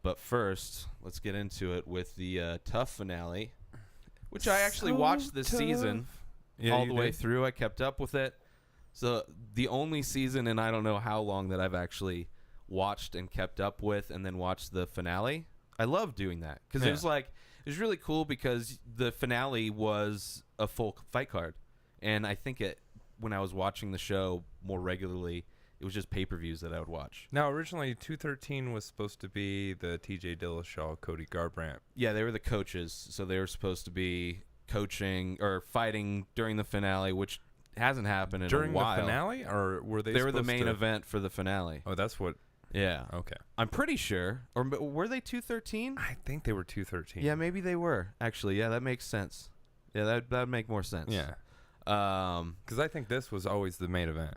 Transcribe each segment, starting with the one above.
But first, let's get into it with the TUF finale, which I actually watched this season all the way through. I kept up with it. So the only season in I don't know how long that I've actually watched and kept up with and then watched the finale. I love doing that because it was really cool because the finale was a full fight card. And I think when I was watching the show more regularly, it was just pay-per-views that I would watch. Now, originally, 213 was supposed to be the T.J. Dillashaw, Cody Garbrandt. Yeah, they were the coaches, so they were supposed to be coaching or fighting during the finale, which hasn't happened in a while. During the finale, or were they? They were the main event for the finale. Oh, that's what. Yeah. Okay. I'm pretty sure, or were they 213? I think they were 213. Yeah, maybe they were. Actually, yeah, that makes sense. Yeah, that would make more sense. Yeah. Because I think this was always the main event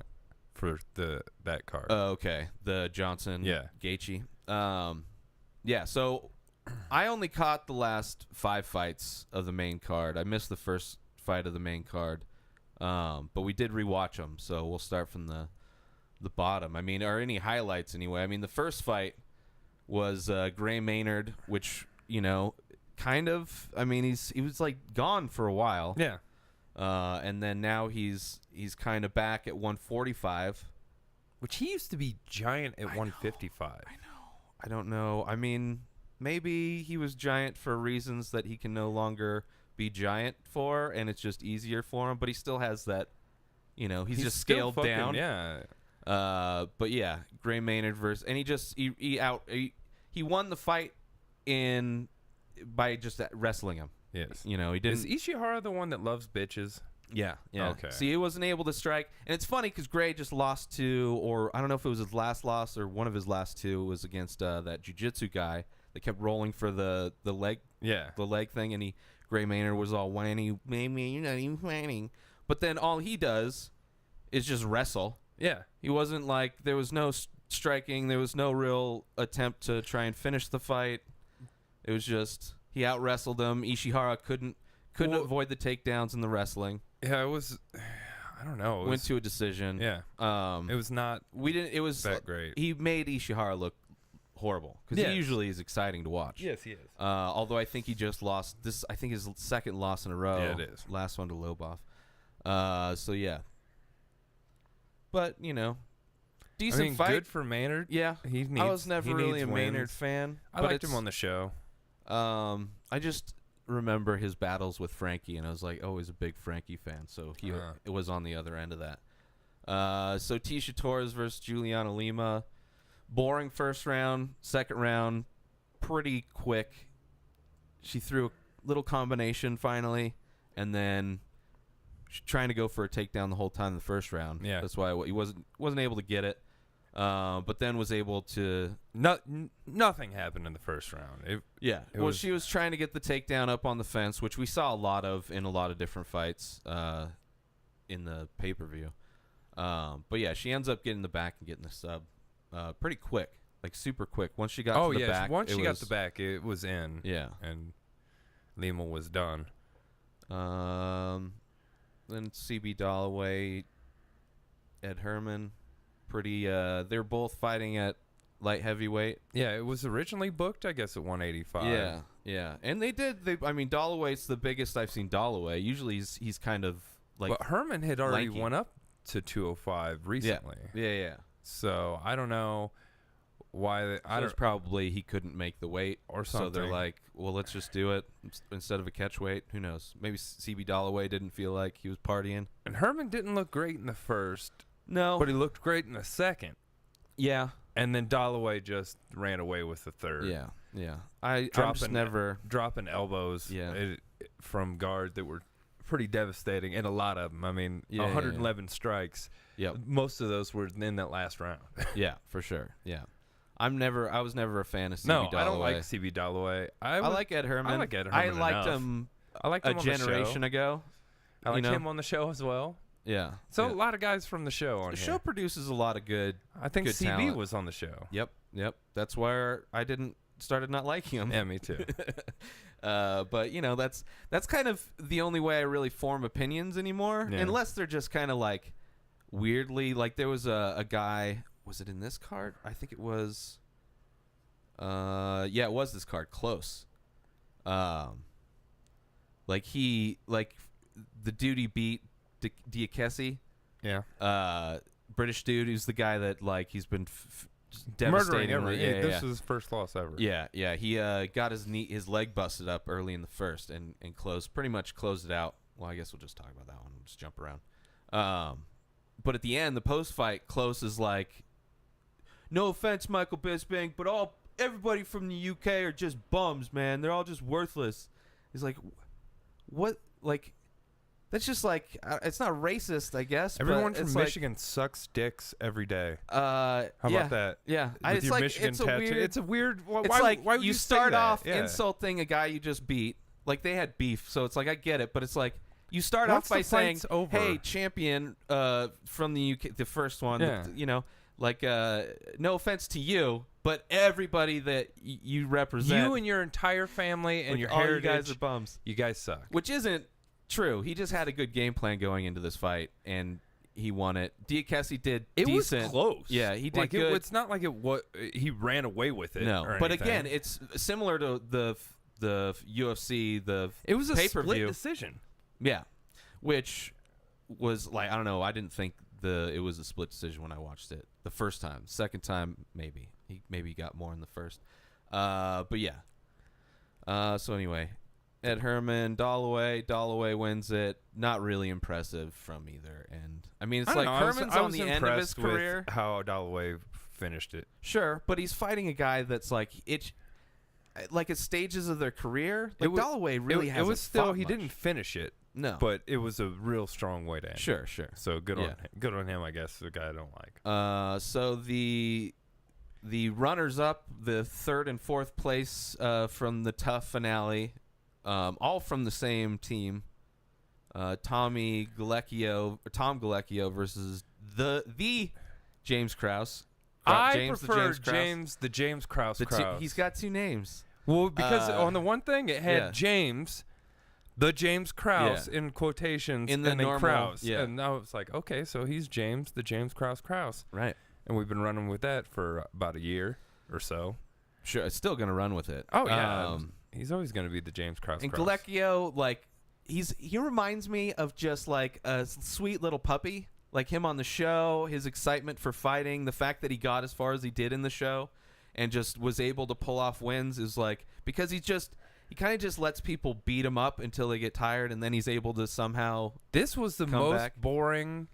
for that card. Oh, okay. The Johnson GAETHJE. Yeah, so I only caught the last 5 fights of the main card. I missed the first fight of the main card. But we did rewatch them, so we'll start from the bottom. I mean, or any highlights anyway. I mean, the first fight was Gray Maynard, which, kind of, I mean, he was like gone for a while. Yeah. And then now he's kind of back at 145, which he used to be giant at 155. I know. I don't know. I mean, maybe he was giant for reasons that he can no longer be giant for, and it's just easier for him. But he still has that, he's just scaled down. Yeah. But yeah, Gray Maynard versus, and he won the fight by just wrestling him. Yes. He didn't. Is Ishihara the one that loves bitches? Yeah. Yeah. Okay. See, he wasn't able to strike, and it's funny because Gray just lost to, or I don't know if it was his last loss or one of his last 2 was against that jiu-jitsu guy that kept rolling for the leg. Yeah. The leg thing, and Gray Maynard was all whiny, maybe you're not even whining, but then all he does is just wrestle. Yeah. He wasn't like, there was no striking, there was no real attempt to try and finish the fight. It was just he out wrestled him. Ishihara couldn't avoid the takedowns in the wrestling. Yeah, it was. I don't know. Went to a decision. Yeah. It was not. We didn't. It was that great. He made Ishihara look horrible because he usually is exciting to watch. Yes, he is. Although I think he just lost this. I think his second loss in a row. Yeah, it is. Last one to Lobov. So yeah. But decent fight. Good for Maynard. Yeah. I was never really a Maynard fan. I liked him on the show. I just remember his battles with Frankie, and I was like, he's a big Frankie fan, so it was on the other end of that. So Tisha Torres versus Juliana Lima, boring first round. Second round, pretty quick. She threw a little combination finally, and then she's trying to go for a takedown the whole time in the first round. Yeah, that's why he wasn't able to get it. But then was able to. Nothing happened in the first round. She was trying to get the takedown up on the fence, which we saw a lot of in a lot of different fights in the pay-per-view. But yeah, she ends up getting the back and getting the sub pretty quick, like super quick. Once she got to the back, once she got the back, it was in. Yeah, and Lima was done. Then CB Dalloway, Ed Herman. Pretty they're both fighting at light heavyweight. Yeah, it was originally booked, I guess, at 185. Yeah. And they Dalloway's the biggest I've seen Dalloway. Usually he's kind of like, but Herman had already went up to 205 recently. Yeah. So I don't know why probably he couldn't make the weight or something. So they're like, well, let's just do it instead of a catch weight. Who knows? Maybe CB Dalloway didn't feel like he was partying. And Herman didn't look great in the first. No. But he looked great in the second. Yeah. And then Dalloway just ran away with the third. Yeah. I'm just never dropping elbows from guard that were pretty devastating, and a lot of them. I mean, 111 strikes. Yep. Most of those were in that last round. Yeah, for sure. Yeah. I was never a fan of CB Dalloway. No, I don't like CB Dalloway. I like Ed Herman. I like Ed Herman. I liked him a generation ago. I liked him on the show as well. Yeah. So a lot of guys from the show on here. The show produces a lot of good. I think good CB talent. was on the show. Yep. That's where I started not liking him. Yeah, me too. But that's kind of the only way I really form opinions anymore, unless they're just kind of like weirdly. Like there was a guy. Was it in this card? I think it was. Yeah, it was this card. Close. Like the dude he beat, Diakesi. Yeah. British dude who's the guy that like he's been devastating. This was his first loss ever. Yeah. He got his leg busted up early in the first and pretty much closed it out. Well, I guess we'll just talk about that one. We'll just jump around. But at the end, the post fight, Close is like, no offense, Michael Bisping, but everybody from the UK are just bums, man. They're all just worthless. He's like, what? Like, that's just like, it's not racist, I guess. Everyone but from Michigan sucks dicks every day. How about that? Yeah, With your Michigan tattoo. It's a weird. It's why, like why would you say start that? off insulting a guy you just beat. Like they had beef, so it's like I get it, but it's like you start off by saying, "Hey, champion from the UK, the first one, no offense to you, but everybody that you represent, you and your entire family and like, your all heritage, you guys are bums. You guys suck." Which isn't true. He just had a good game plan going into this fight, and he won it. Diakesi did decent. Was close. Yeah, he did like good. It's not like he ran away with it. No, or but anything. again, it's similar to the UFC, it was a pay-per-view split decision. Yeah, which was like, I don't know. I didn't think it was a split decision when I watched it the first time. Second time, maybe he got more in the first. But yeah. So anyway, Ed Herman, Dalloway wins it. Not really impressive from either. And I mean, it's like Herman's on the end of his career. With how Dalloway finished it. Sure, but he's fighting a guy that's like like at stages of their career. Like Dalloway really hasn't. It was still fought he much. didn't finish it. No, but it was a real strong way to end. Sure. So good on him. Good on him, I guess. The guy I don't like. So the runners up, the third and fourth place from the TUF finale, all from the same team. Tom Galecchio versus the James Krause. I prefer the James Krause. He's got two names. Well, because on the one thing it had James, the James Krause in quotations, in the and normal, then Krause, and now it's like, okay, so he's James, the James Krause, right? And we've been running with that for about a year or so. Sure, it's still gonna run with it. Oh yeah, he's always gonna be the James Krause. And Galecchio, like he reminds me of just like a sweet little puppy. Like him on the show, his excitement for fighting, the fact that he got as far as he did in the show and just was able to pull off wins is like, because he kind of just lets people beat him up until they get tired, and then he's able to somehow This was the most boring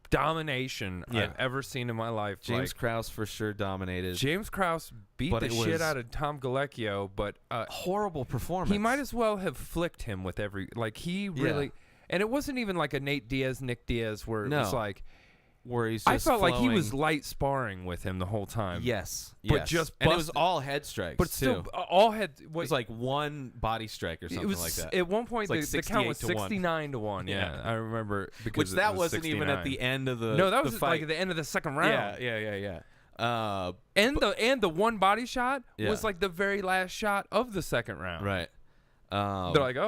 domination I've ever seen in my life. James Krause for sure dominated. James Krause beat the shit out of Tom Galecchio, but horrible performance. He might as well have flicked him with every, like he really... And it wasn't even like a Nick Diaz where it was like, where he's just I felt flowing. like he was light sparring with him the whole time. Yes. But just and it was all head strikes, but still too. all head. It was like one body strike or something like that. At one point, the count was 69-1. Yeah, I remember. Which that wasn't even at the end of the No, that was fight. like at the end of the second round. Yeah. And the one body shot was like the very last shot of the second round. Right. They're like,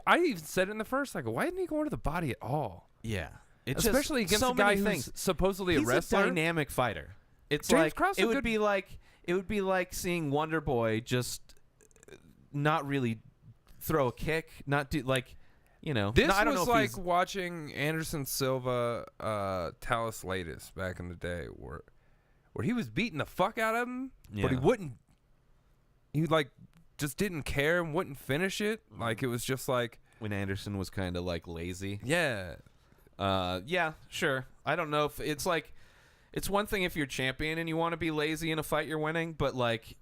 I even said it in the first, like, why didn't he go into the body at all? Yeah. Especially against a guy who's supposedly a wrestler. He's a dynamic fighter. It's James like Krause it would be like seeing Wonder Boy just not really throw a kick, not do like, you know. This I don't was know if like watching Anderson Silva, Talis Latis back in the day, where he was beating the fuck out of him, but he wouldn't. He like just didn't care and wouldn't finish it. Like it was just like when Anderson was kind of like lazy. Yeah. Yeah, sure. I don't know if it's like, it's one thing if you're champion and you want to be lazy in a fight you're winning, but like,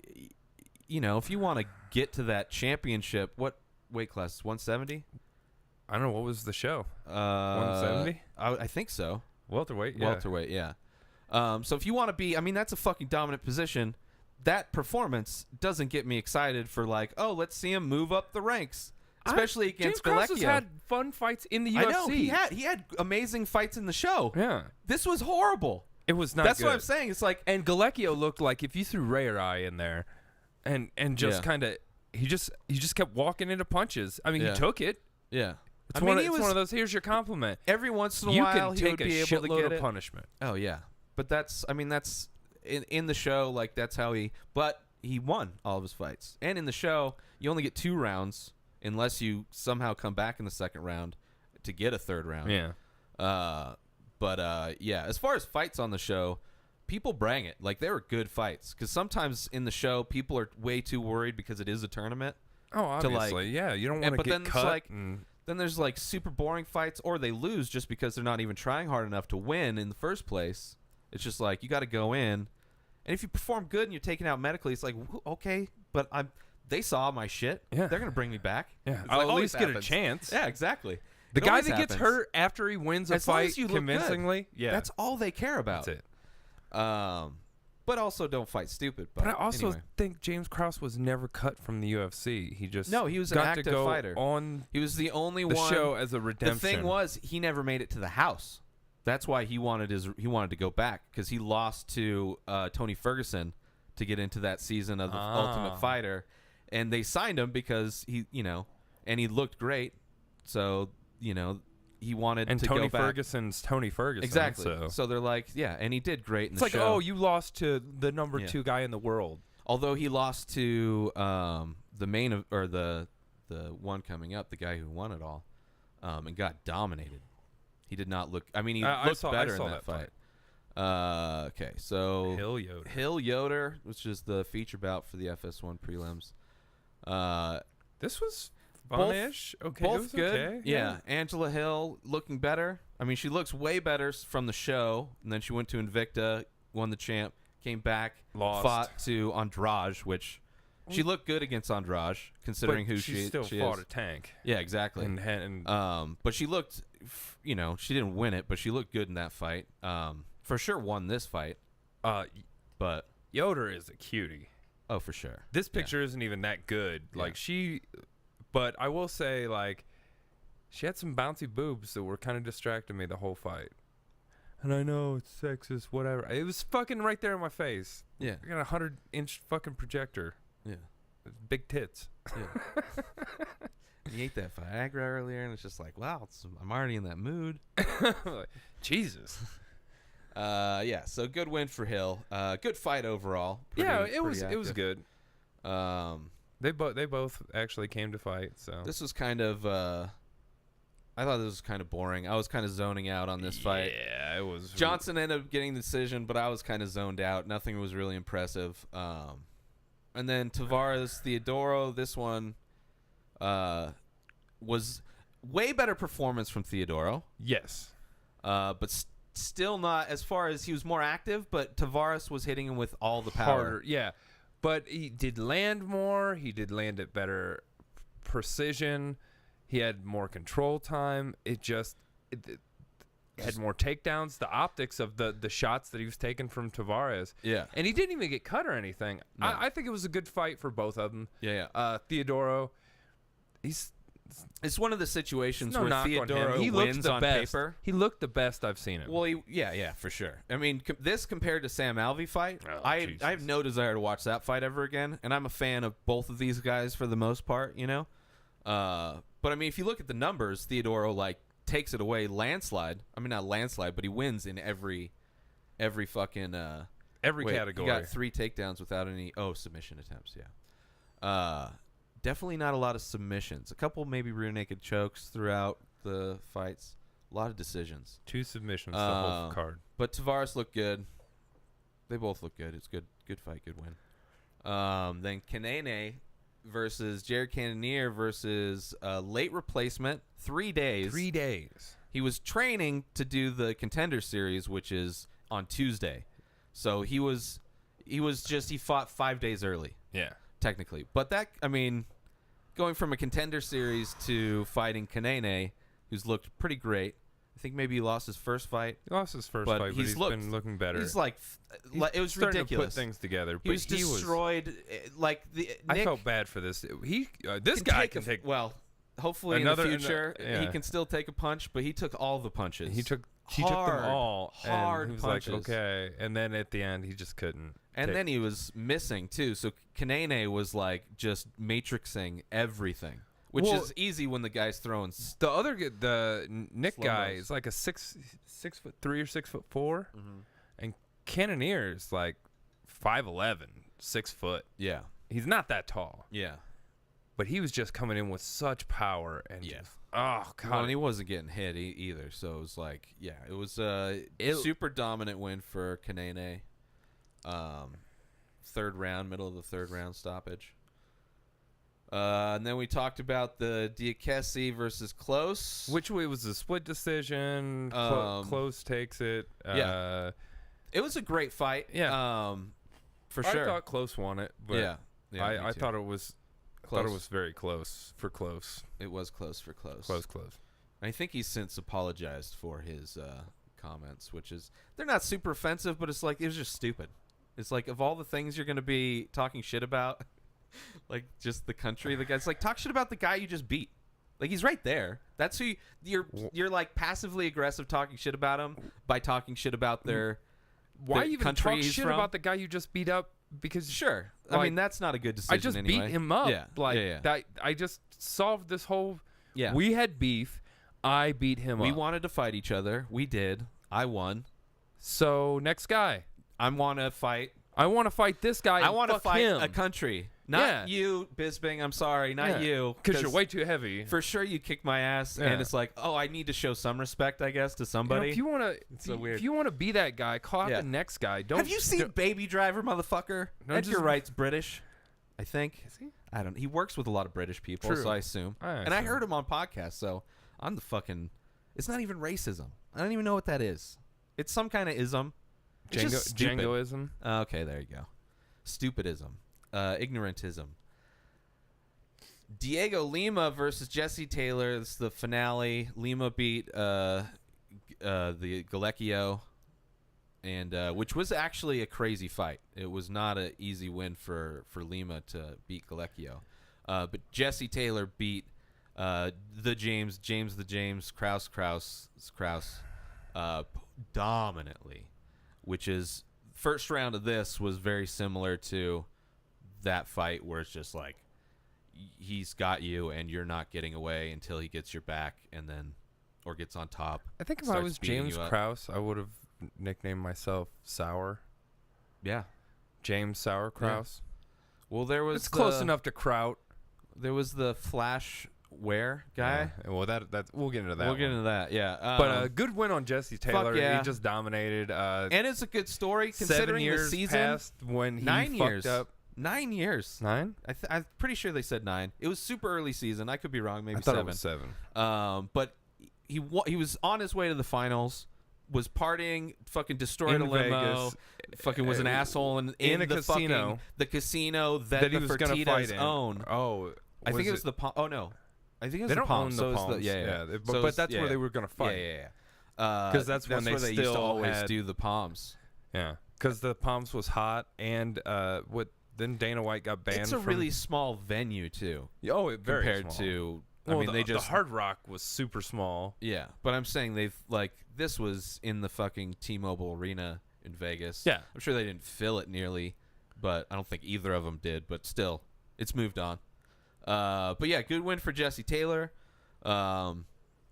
you know, if you want to get to that championship, what weight class? 170? I don't know. What was the show? 170? I think so. Welterweight. Yeah. Welterweight. Yeah. So if you want to be, I mean, that's a fucking dominant position. That performance doesn't get me excited for like, oh, let's see him move up the ranks. Especially against Galecchio. James Krause has had fun fights in the UFC. I know, he had amazing fights in the show. Yeah. This was horrible. It was not That's good. what I'm saying. It's like, and Galecchio looked like if you threw Ray or I in there and just kind of he just kept walking into punches. I mean, he took it. Yeah. It's one of those, here's your compliment. Every once in a you while can he take would a be able to shitload get of punishment. Oh yeah. But that's in the show, like that's how he, but he won all of his fights. And in the show, you only get 2 rounds unless you somehow come back in the second round to get a third round. Yeah. Yeah, as far as fights on the show, people brag it. Like, they were good fights. Because sometimes in the show, people are way too worried because it is a tournament. Oh, obviously. Yeah, you don't want to get cut. Then there's, like, super boring fights, or they lose just because they're not even trying hard enough to win in the first place. It's just like, you got to go in. And if you perform good and you're taken out medically, it's like, okay, but they saw my shit. Yeah. They're going to bring me back. Yeah, It's I'll like, at least get a happens. chance. Yeah, exactly. The It guy always that gets happens. hurt after he wins a As long fight as you look convincingly, good, yeah, that's all they care about. that's it. But also don't fight stupid. But I also anyway. think James Krause was never cut from the UFC. He just No, he was an got active to go fighter. on He was the only the one. show as a redemption. The thing was, he never made it to the house. That's why he wanted to go back, because he lost to Tony Ferguson to get into that season of the Ultimate Fighter, and they signed him because he looked great. So he wanted to Tony go back. Ferguson's Tony Ferguson. Exactly. So they're like, yeah, and he did great in It's the like, show. oh, you lost to the number 2 guy in the world. Although he lost to the one coming up, the guy who won it all, and got dominated. He did not look. I mean, he looked better in that fight. Okay, so Hill Yoder, which is the feature bout for the FS1 prelims. This was fun-ish. Okay, both it was good. Okay. Yeah, Angela Hill looking better. I mean, she looks way better from the show, and then she went to Invicta, won the champ, came back, Lost. fought to Andrade, which she looked good against Andrade, considering but who she still she fought is. a tank. Yeah, exactly. But she looked, she didn't win it, but she looked good in that fight. For sure won this fight. But Yoder is a cutie. Oh, for sure. This picture isn't even that good. Yeah. Like but I will say, like, she had some bouncy boobs that were kind of distracting me the whole fight. And I know it's sexist, whatever. It was fucking right there in my face. Yeah. I got a 100-inch fucking projector. Yeah. Big tits. Yeah. He ate that Viagra earlier, and it's just like, wow, I'm already in that mood. Like, Jesus. Yeah, so good win for Hill. Good fight overall. It was active. good. They both actually came to fight. So this was kind of I thought this was kind of boring. I was kind of zoning out on this fight. Yeah, it was. Johnson ended up getting the decision, but I was kind of zoned out. Nothing was really impressive. And then Tavares Theodoro, this one was way better performance from Theodoro. Yes. But still not as far as he was more active, but Tavares was hitting him with all the power. Harder, yeah. But he did land more. He did land at better precision. He had more control time. It had more takedowns. The optics of the shots that he was taking from Tavares. Yeah. And he didn't even get cut or anything. No. I think it was a good fight for both of them. Yeah. Theodoro, It's one of the situations no where knock on Theodoro him. He wins looked the on best. paper. He looked the best I've seen him. Well, yeah, for sure. I mean, this compared to Sam Alvey fight, I have no desire to watch that fight ever again, and I'm a fan of both of these guys for the most part, But, I mean, if you look at the numbers, Theodoro, takes it away landslide. I mean, not landslide, but he wins in every fucking every category. He got 3 takedowns without any submission attempts, yeah. Definitely not a lot of submissions. A couple maybe rear naked chokes throughout the fights. A lot of decisions. 2 submissions the whole card. But Tavares looked good. They both look good. It's good fight, good win. Then Kanene versus Jared Cannonier versus late replacement. 3 days. 3 days. He was training to do the Contender Series, which is on Tuesday. So he fought 5 days early. Yeah. Technically. But that, I mean, going from a Contender Series to fighting Kanene, who's looked pretty great. I think maybe he lost his first fight. He lost his first fight, but he's been looking better. He's it was starting ridiculous. To put things together. He was destroyed. Nick, I felt bad for this. This guy can take. Well, hopefully in the future he can still take a punch, but he took all the punches. He took them all. Hard and he was punches. like, okay. And then at the end, he just couldn't. And then he was missing too. So Kanene was just matrixing everything. Which is easy when the guy's throwing. The other, the Nick guy moves. is like a 6'3" or 6'4", and Cannonier is like 5'11", 6 foot. Yeah. He's not that tall. Yeah. But he was just coming in with such power and just, oh god. Well, and he wasn't getting hit either, so it was like, it was a super dominant win for Kanene. Middle of the third round stoppage. And then we talked about the Diakese versus Close. Which way was a split decision? Close takes it. It was a great fight. Yeah. For sure. I thought Close won it, but yeah I thought it was close. Thought it was very close for Close. It was close for Close. Close. I think he's since apologized for his comments, which is, they're not super offensive, but it's like, it was just stupid. It's like, of all the things you're going to be talking shit about, like just the country, the guy's like, talk shit about the guy you just beat. Like, he's right there. That's who you're like passively aggressive talking shit about him by talking shit about their Why the even talk shit from. About the guy you just beat up? Because sure, like, I mean, that's not a good decision. I just anyway. beat him up. Yeah. That. I just solved this whole. Yeah, we had beef. I beat him up. We wanted to fight each other. We did. I won. So next guy. I want to fight. I want to fight this guy. I want to fight him. a country. Not you, Bisbing. I'm sorry. Not you. Because you're way too heavy. For sure, you kick my ass, and it's like, oh, I need to show some respect, I guess, to somebody. If you want to, so weird. If you want to be that guy, call out the next guy. Don't. Have you seen Baby Driver, motherfucker? Edgar Wright's British, I think. Is he? I don't know. He works with a lot of British people, so I assume. And I heard him on podcasts, so I'm the fucking. It's not even racism. I don't even know what that is. It's some kind of ism. Djangoism. Okay, there you go. Stupidism. Ignorantism. Diego Lima versus Jesse Taylor. This is the finale. Lima beat the Galecchio, and which was actually a crazy fight. It was not an easy win for Lima to beat Galecchio. But Jesse Taylor beat the James Krause dominantly, which is first round of this was very similar to that fight where it's just like he's got you and you're not getting away until he gets your back and then or gets on top. I think if I was James Krause, I would have nicknamed myself Sour. Yeah. James Sour Krause. Yeah. Well, there was it's close enough to Kraut. There was the Flash Ware guy. Yeah. Well, that's we'll get into that. We'll get into that. Yeah. But a good win on Jesse Taylor. Yeah. He just dominated. And it's a good story considering 7 years the season passed when he 9 years. fucked up. 9 years. 9? I'm pretty sure they said 9. It was super early season. I could be wrong. Maybe I thought 7. It was 7. But he was on his way to the finals. Was partying, fucking destroyed in a limo, Vegas, fucking was an asshole in a casino, the casino that he the was going to fight in. own. Oh, I think it was the Palm. Oh no, I think it was they the don't Palm. own So the Palms. yeah. But that's where they were going to fight. Yeah. Because that's when where they used to still always had, do the Palms. Yeah, because the Palms was hot, and then Dana White got banned. It's a really small venue too. Oh, very compared small. to. Well, I mean, the Hard Rock was super small. Yeah, but I'm saying they've this was in the fucking T-Mobile Arena in Vegas. Yeah, I'm sure they didn't fill it nearly, but I don't think either of them did. But still, it's moved on. But yeah, good win for Jesse Taylor. I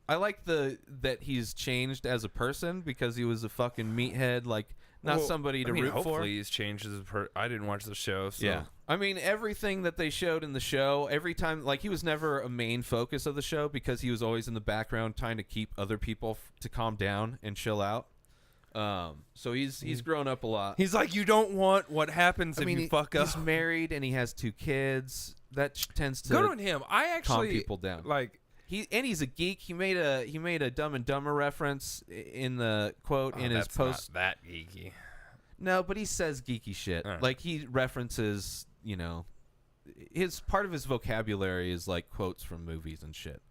like that he's changed as a person because he was a fucking meathead, not somebody to root for. Hopefully he's changed as a person. I didn't watch the show, so. Yeah. I mean, everything that they showed in the show, every time, he was never a main focus of the show because he was always in the background trying to keep other people to calm down and chill out. So he's grown up a lot. He's like, you don't want what happens if you fuck up. He's married and he has 2 kids. That tends to good on him. I actually calm people down. He's a geek. He made a Dumb and Dumber reference in the quote in his post. Not that geeky. No, but he says geeky shit. Right. He references, his part of his vocabulary is quotes from movies and shit.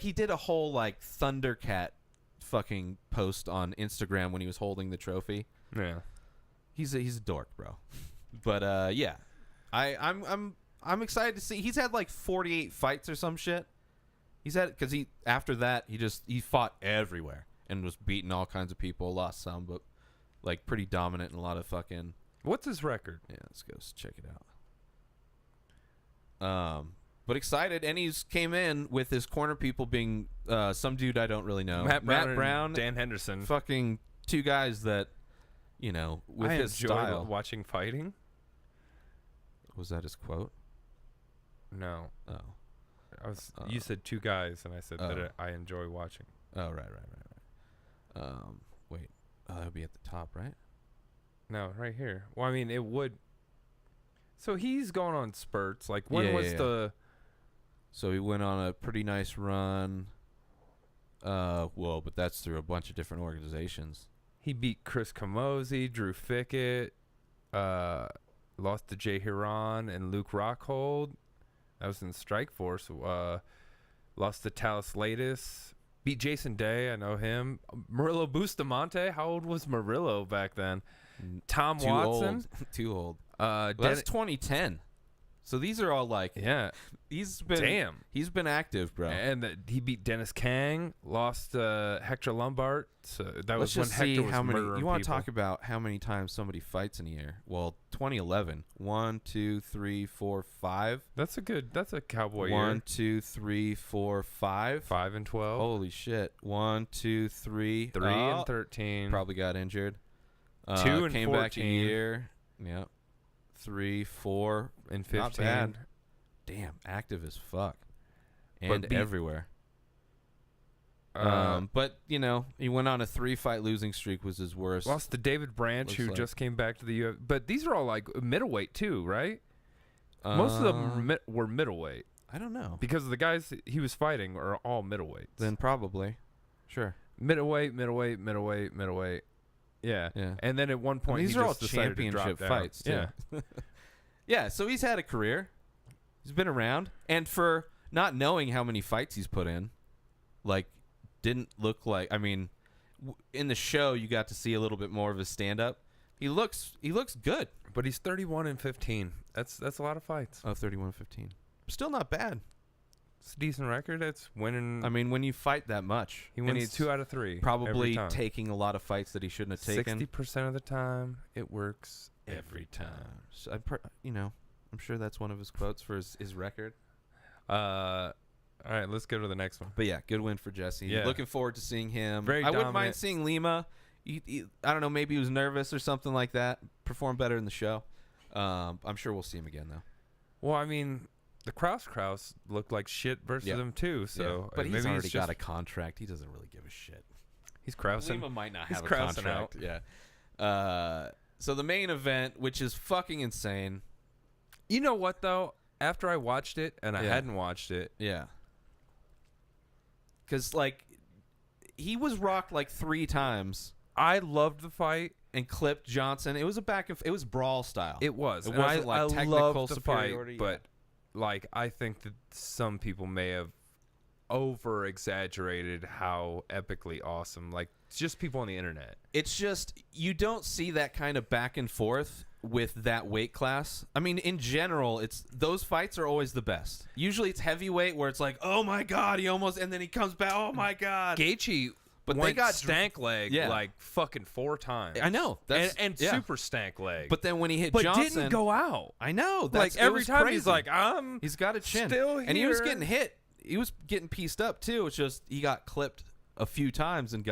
He did a whole Thundercat fucking post on Instagram when he was holding the trophy. Yeah, he's a dork, bro. But yeah, I'm excited to see. He's had 48 fights or some shit. He's had because after that he fought everywhere and was beating all kinds of people. Lost some, but pretty dominant in a lot of fucking. What's his record? Yeah, let's go check it out. But excited, and he's came in with his corner people being some dude I don't really know, Matt Brown, Dan Henderson, fucking 2 guys that with I his enjoy style. watching fighting. Was that his quote? No. Oh. You said two guys, and I said that I enjoy watching. Oh, right. Wait. That would be at the top, right? No, right here. Well, I mean, it would. So he's going on spurts. Like, when was the... So he went on a pretty nice run. But that's through a bunch of different organizations. He beat Chris Camozzi, Drew Fickett, lost to Jay Hiron and Luke Rockhold. That was in Strikeforce. Lost to Talis Latis. Beat Jason Day. I know him. Murillo Bustamante. How old was Murillo back then? Tom Watson. Too old. That's 2010. So these are all like, he's been active, bro. And he beat Dennis Kang, lost Hector Lombard. So that Let's was just when see Hector how was many. murdering You want to people. talk about how many times somebody fights in a year? Well, 2011, 1, 2, 3, 4, 5. That's a cowboy year. 1, 2, 3, 4, 5. 5 and 12. Holy shit! 1, 2, 3. 3 and 13. Probably got injured. 2 and came 14. back a year. Yep. 3, 4 and 15. Not bad. Damn, active as fuck. And everywhere. But, you know, he went on a 3-fight losing streak, was his worst. Lost to David Branch, who just came back to the UFC. But these are all like middleweight too, right? Most of them were middleweight. I don't know. Because the guys he was fighting are all middleweights. Then probably. Sure. Middleweight. Yeah. And then at one point, these are all championship fights, too. Yeah. Yeah, so he's had a career. He's been around. And for not knowing how many fights he's put in, like, didn't look like... I mean, in the show, you got to see a little bit more of his stand-up. He looks good. But he's 31 and 15. That's a lot of fights. Oh, 31-15. Still not bad. It's a decent record. It's winning. I mean, when you fight that much... He wins 2 out of 3. Probably taking a lot of fights that he shouldn't have taken. 60% of the time, it works every time. So I'm sure that's one of his quotes for his record. All right, let's go to the next one. But yeah, good win for Jesse. Yeah. Looking forward to seeing him. Very I wouldn't dominant. mind seeing Lima. I don't know, maybe he was nervous or something like that. Performed better in the show. I'm sure we'll see him again, though. Well, I mean, the Kraus looked like shit versus him, too. So, But he's maybe already got a contract. He doesn't really give a shit. He's Krausing. Lima might not have a contract. Out. Yeah. So the main event, which is fucking insane. You know what, though? After I watched it, and I hadn't watched it. Yeah. Because, like, he was rocked like 3 times. I loved the fight. And clipped Johnson. It was it was brawl style. It was. It and wasn't like technical loved the superiority. Fight, but, like, I think that some people may have over-exaggerated how epically awesome. Like, it's just people on the internet. It's just, you don't see that kind of back and forth with that weight class. I mean, in general, those fights are always the best. Usually it's heavyweight where it's like, oh my God, and then he comes back, oh my God. Gaethje they got stank leg like fucking 4 times. I know. And super stank leg. But then when he hit but Johnson. Didn't go out. I know. Like every time crazy. he's like, he's got a chin. Still here. And he was getting hit. He was getting pieced up too. It's just he got clipped a few times and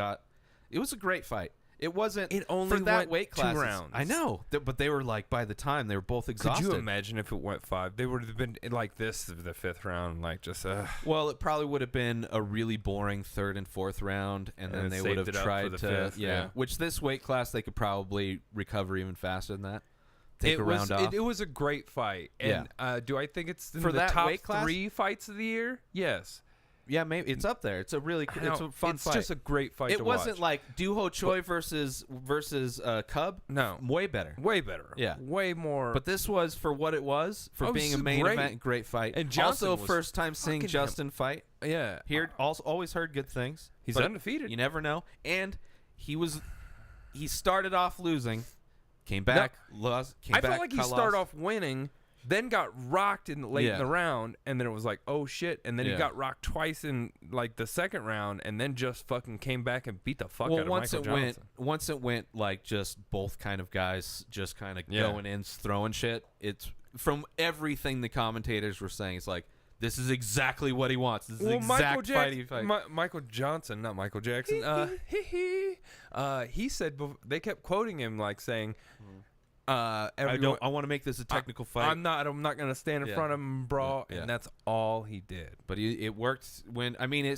it was a great fight. It wasn't it only for that went weight class. 2 rounds. I know. But they were like, by the time they were both exhausted. Could you imagine if it went 5? They would have been like this the 5th round, like just Well, it probably would have been a really boring 3rd and 4th round, and then they would have tried to 5th, yeah. Which this weight class they could probably recover even faster than that. Take a round off. It was a great fight. And do I think it's in for the that top weight class? 3 fights of the year? Yes. Yeah, maybe it's up there. It's a really it's a fun fight. It's just a great fight to watch. It wasn't like Duho Choi versus Cub. No. Way better. Way better. Yeah. Way more. But this was for what it was, for being a main event, great fight. And Johnson also first time seeing Justin fight. Yeah. Always heard good things. He's undefeated. You never know. And he started off losing, came back, lost, I felt like he started off winning, then got rocked late in the round, and then it was like, oh shit, and then he got rocked twice in like the 2nd round, and then just fucking came back and beat the fuck out of Michael Johnson. Once it went like just both kind of guys just kind of going in, throwing shit. It's from everything the commentators were saying. It's like, this is exactly what he wants. This is the exact fight he fights. Michael Johnson, not Michael Jackson. He said they kept quoting him like saying, I want to make this a technical fight. I'm not gonna stand in front of him and brawl, and that's all he did. But it worked when. I mean,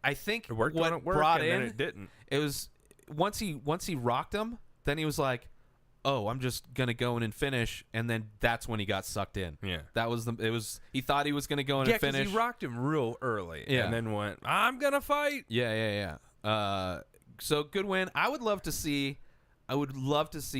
I think it worked what when it worked, brought and in then it didn't. It was once he rocked him, then he was like, "Oh, I'm just gonna go in and finish," and then that's when he got sucked in. Yeah, that was he thought he was gonna go in and finish. He rocked him real early, and then went, "I'm gonna fight." Yeah. So good win. I would love to see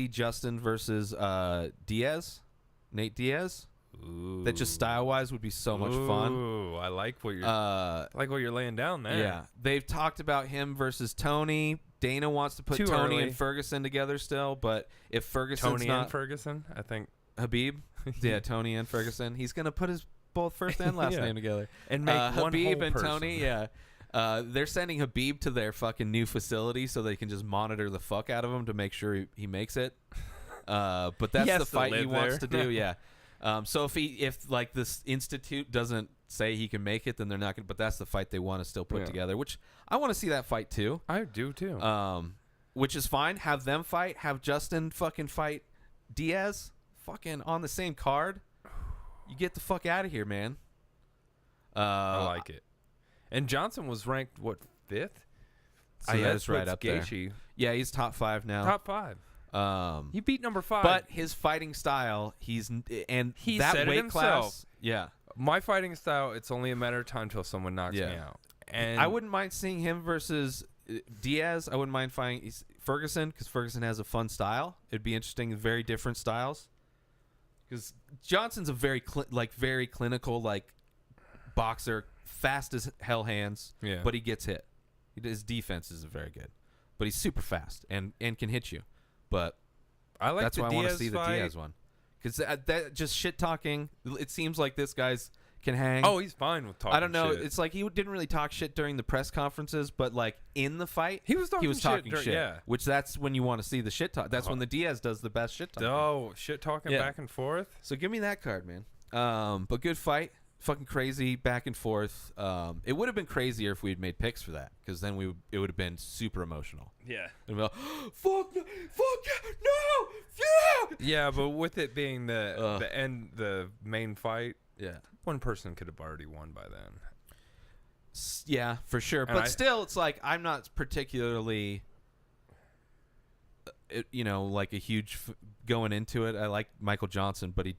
Justin versus Nate Diaz. Ooh. That just style wise would be so much fun. Ooh, I like what you're laying down there. Yeah, they've talked about him versus Tony. Dana wants to put Tony and Ferguson together still, but if Ferguson's and Ferguson, I think Habib, yeah, Tony and Ferguson, he's gonna put his both first and last name together and make one Habib whole and person. Tony. Yeah. They're sending Habib to their fucking new facility so they can just monitor the fuck out of him to make sure he makes it. But that's the fight he wants to do. Yeah. So if like this institute doesn't say he can make it, then they're not gonna. But that's the fight they want to still put together, which I want to see that fight too. I do too. Which is fine. Have them fight. Have Justin fucking fight Diaz. Fucking on the same card. You get the fuck out of here, man. I like it. And Johnson was ranked, what, 5th? So that's right up Gaethje. there. Yeah, he's top 5 now. Top 5. He beat number 5. But his fighting style, he that said weight class. Yeah. My fighting style, it's only a matter of time until someone knocks me out. And I wouldn't mind seeing him versus Diaz. I wouldn't mind fighting Ferguson because Ferguson has a fun style. It'd be interesting, very different styles. Because Johnson's a very clinical boxer, fast as hell hands, but he gets hit. His defense isn't very good, but he's super fast and can hit you. But that's why I want to see the Diaz one, because that just shit talking. It seems like this guy's can hang. Oh, he's fine with talking. I don't know. Shit. It's like he didn't really talk shit during the press conferences, but like in the fight, he was talking shit. Yeah, which that's when you want to see the shit talk. That's when the Diaz does the best shit talking. Oh, shit talking back and forth. So give me that card, man. But good fight. Fucking crazy back and forth. It would have been crazier if we had made picks for that, because then it would have been super emotional. Yeah. And we'd be like, fuck yeah, no, yeah. Yeah, but with it being the main fight, yeah, one person could have already won by then. Yeah, for sure. But still, it's like I'm not particularly, like a huge going into it. I like Michael Johnson, but he.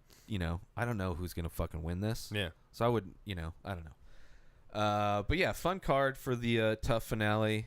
I don't know who's going to fucking win this. Yeah. So I would, I don't know. But yeah, fun card for the TUF finale.